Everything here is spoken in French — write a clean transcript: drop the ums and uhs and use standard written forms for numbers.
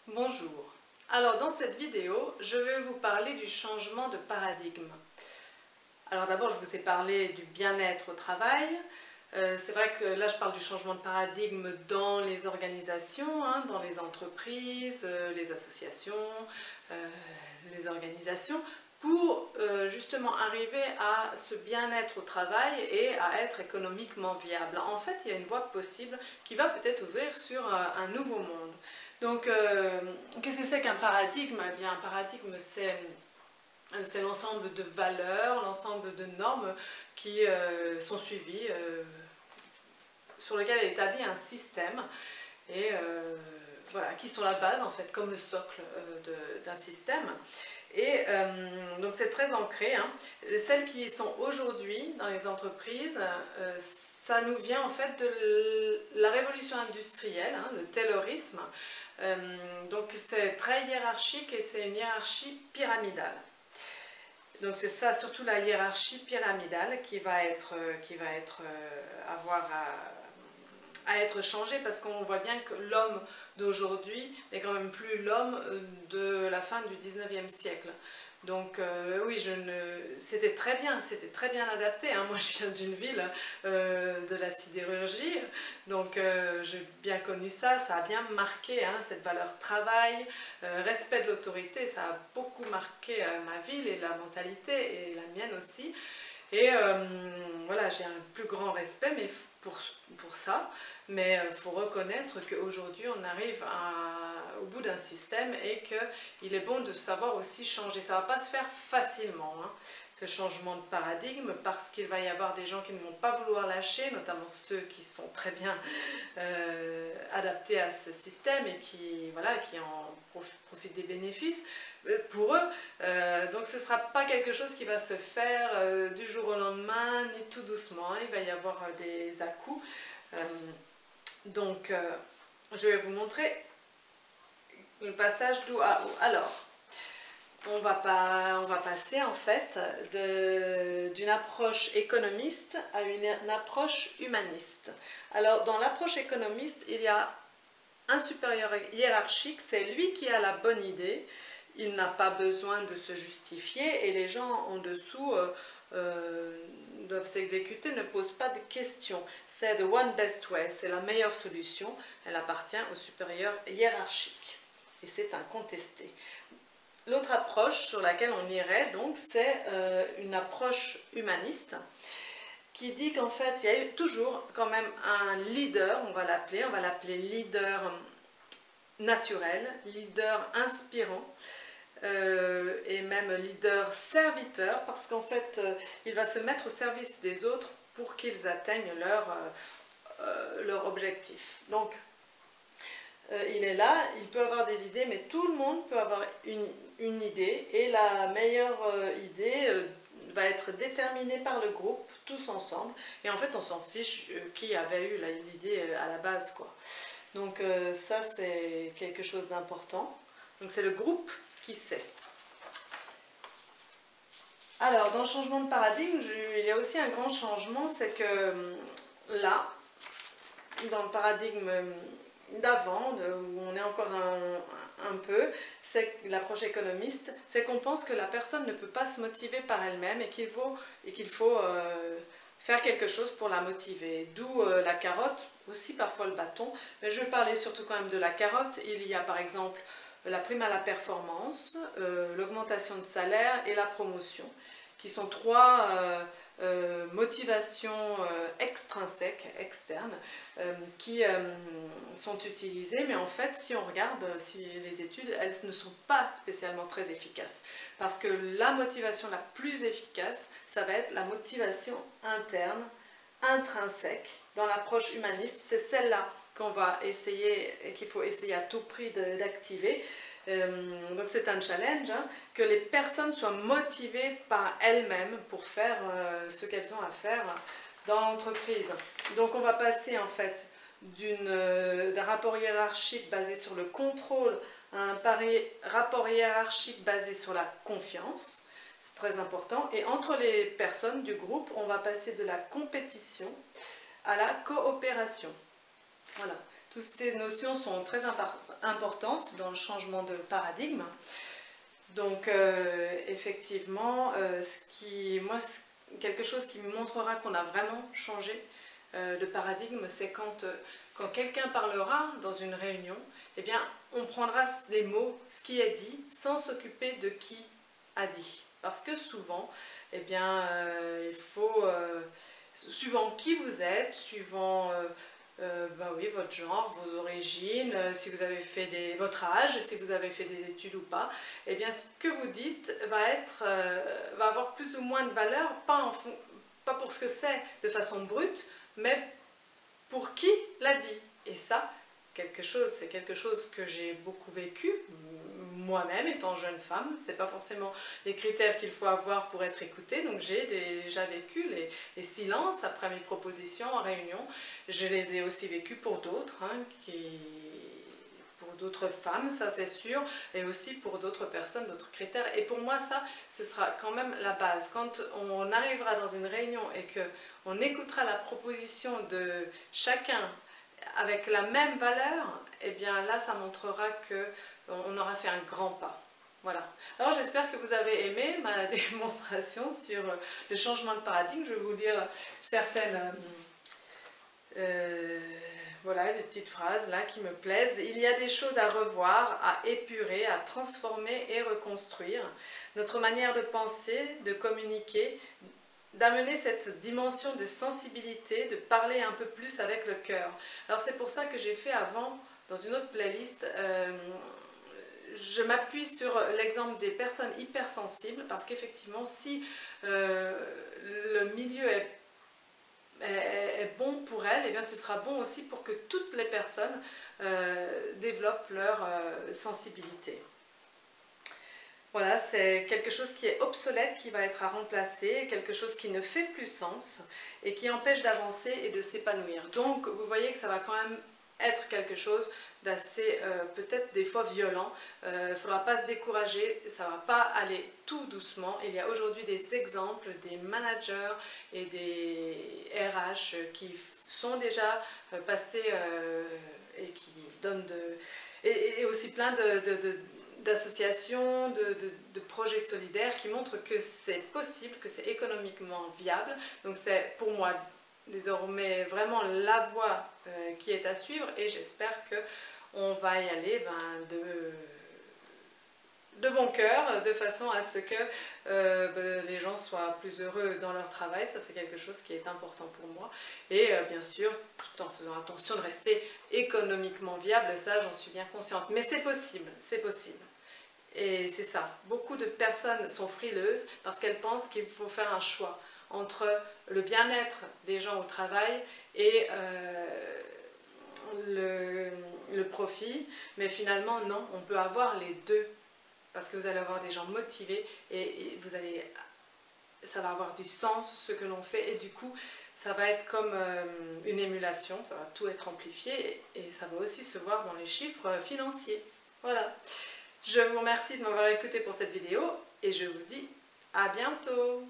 Bonjour. Alors dans cette vidéo, je vais vous parler du changement de paradigme. Alors d'abord, je vous ai parlé du bien-être au travail. C'est vrai que là, je parle du changement de paradigme dans les organisations, dans les entreprises, les associations, euh, les organisations, pour justement arriver à ce bien-être au travail et à être économiquement viable. En fait, il y a une voie possible qui va peut-être ouvrir sur un nouveau monde. Donc, qu'est-ce que c'est qu'un paradigme? Eh bien, un paradigme, c'est l'ensemble de valeurs, l'ensemble de normes qui sont suivies, sur lesquelles est établi un système et voilà, qui sont la base en fait, comme le socle d'un système. Et donc c'est très ancré. Celles qui sont aujourd'hui dans les entreprises, ça nous vient en fait de la révolution industrielle, le taylorisme. Donc c'est très hiérarchique et c'est une hiérarchie pyramidale. Donc c'est ça, surtout la hiérarchie pyramidale qui va avoir à être changée, parce qu'on voit bien que l'homme d'aujourd'hui n'est quand même plus l'homme de la fin du 19e siècle. Donc oui, c'était très bien adapté. Moi, je viens d'une ville de la sidérurgie, donc j'ai bien connu ça. Ça a bien marqué cette valeur travail, respect de l'autorité. Ça a beaucoup marqué ma ville et la mentalité et la mienne aussi. Et voilà, j'ai un plus grand respect pour ça, mais il faut reconnaître qu'aujourd'hui on arrive au bout d'un système et qu'il est bon de savoir aussi changer. Ça ne va pas se faire facilement, ce changement de paradigme, parce qu'il va y avoir des gens qui ne vont pas vouloir lâcher, notamment ceux qui sont très bien adaptés à ce système et qui en profitent des bénéfices pour eux. Donc ce ne sera pas quelque chose qui va se faire du jour au lendemain, ni tout doucement. Il va y avoir des à-coups. Donc je vais vous montrer le passage d'où à où. Alors, on va passer en fait d'une approche économiste à une approche humaniste. Alors dans l'approche économiste, il y a un supérieur hiérarchique, c'est lui qui a la bonne idée. Il n'a pas besoin de se justifier et les gens en dessous doivent s'exécuter, ne posent pas de questions. C'est the one best way, c'est la meilleure solution. Elle appartient au supérieur hiérarchique et c'est incontesté. L'autre approche sur laquelle on irait, donc, c'est une approche humaniste qui dit qu'en fait, il y a toujours quand même un leader, on va l'appeler leader naturel, leader inspirant, et même leader serviteur, parce qu'en fait, il va se mettre au service des autres pour qu'ils atteignent leur objectif. Donc, il est là, il peut avoir des idées, mais tout le monde peut avoir une idée, et la meilleure idée va être déterminée par le groupe, tous ensemble, et en fait on s'en fiche qui avait eu l'idée à la base, quoi. Donc ça c'est quelque chose d'important. Donc c'est le groupe qui sait. Alors dans le changement de paradigme, il y a aussi un grand changement, c'est que là, dans le paradigme d'avant, où on est encore un peu, c'est l'approche économiste, c'est qu'on pense que la personne ne peut pas se motiver par elle-même et qu'il faut faire quelque chose pour la motiver. D'où la carotte, aussi parfois le bâton, mais je vais parler surtout quand même de la carotte. Il y a par exemple la prime à la performance, l'augmentation de salaire et la promotion, qui sont trois motivations extrinsèques, externes, qui sont utilisées, mais en fait, si on regarde les études, elles ne sont pas spécialement très efficaces. Parce que la motivation la plus efficace, ça va être la motivation interne, intrinsèque. Dans l'approche humaniste, c'est celle-là qu'on va essayer et qu'il faut essayer à tout prix d'activer. Donc c'est un challenge, que les personnes soient motivées par elles-mêmes pour faire ce qu'elles ont à faire dans l'entreprise. Donc on va passer en fait d'un rapport hiérarchique basé sur le contrôle à un rapport hiérarchique basé sur la confiance. C'est très important. Et entre les personnes du groupe, on va passer de la compétition à la coopération. Voilà. Toutes ces notions sont très importantes dans le changement de paradigme. Donc effectivement, quelque chose qui me montrera qu'on a vraiment changé de paradigme, c'est quand quelqu'un parlera dans une réunion, eh bien, on prendra les mots, ce qui est dit, sans s'occuper de qui a dit. Parce que souvent, eh bien, il faut, suivant qui vous êtes, suivant oui, votre genre, vos origines, si vous avez fait votre âge, si vous avez fait des études ou pas, eh bien, ce que vous dites va avoir plus ou moins de valeur, pas pour ce que c'est de façon brute, mais pour qui l'a dit. Et ça, c'est quelque chose que j'ai beaucoup vécu, moi-même étant jeune femme. C'est pas forcément les critères qu'il faut avoir pour être écoutée, donc j'ai déjà vécu les silences après mes propositions en réunion. Je les ai aussi vécus pour d'autres, pour d'autres femmes, ça c'est sûr, et aussi pour d'autres personnes, d'autres critères. Et pour moi, ça, ce sera quand même la base. Quand on arrivera dans une réunion et qu'on écoutera la proposition de chacun avec la même valeur, eh bien là, ça montrera qu'on aura fait un grand pas. Voilà. Alors j'espère que vous avez aimé ma démonstration sur le changement de paradigme. Je vais vous lire certaines... voilà, des petites phrases là qui me plaisent. Il y a des choses à revoir, à épurer, à transformer et reconstruire. Notre manière de penser, de communiquer, d'amener cette dimension de sensibilité, de parler un peu plus avec le cœur. Alors c'est pour ça que j'ai fait avant, dans une autre playlist, je m'appuie sur l'exemple des personnes hypersensibles, parce qu'effectivement, si le milieu est bon pour elles, et bien ce sera bon aussi pour que toutes les personnes développent leur sensibilité. Voilà, c'est quelque chose qui est obsolète, qui va être à remplacer, quelque chose qui ne fait plus sens et qui empêche d'avancer et de s'épanouir. Donc, vous voyez que ça va quand même être quelque chose d'assez, peut-être des fois violent. Il ne faudra pas se décourager, ça ne va pas aller tout doucement. Il y a aujourd'hui des exemples, des managers et des RH qui sont déjà passés et qui donnent et aussi plein d'associations, de projets solidaires qui montrent que c'est possible, que c'est économiquement viable. Donc c'est pour moi désormais vraiment la voie qui est à suivre, et j'espère qu'on va y aller de bon cœur, de façon à ce que les gens soient plus heureux dans leur travail. Ça, c'est quelque chose qui est important pour moi. Et bien sûr, tout en faisant attention de rester économiquement viable, ça, j'en suis bien consciente. Mais c'est possible, c'est possible. Et c'est ça. Beaucoup de personnes sont frileuses parce qu'elles pensent qu'il faut faire un choix entre le bien-être des gens au travail et le profit. Mais finalement, non, on peut avoir les deux. Parce que vous allez avoir des gens motivés et ça va avoir du sens ce que l'on fait, et du coup ça va être comme une émulation, ça va tout être amplifié et ça va aussi se voir dans les chiffres financiers. Voilà, je vous remercie de m'avoir écouté pour cette vidéo et je vous dis à bientôt.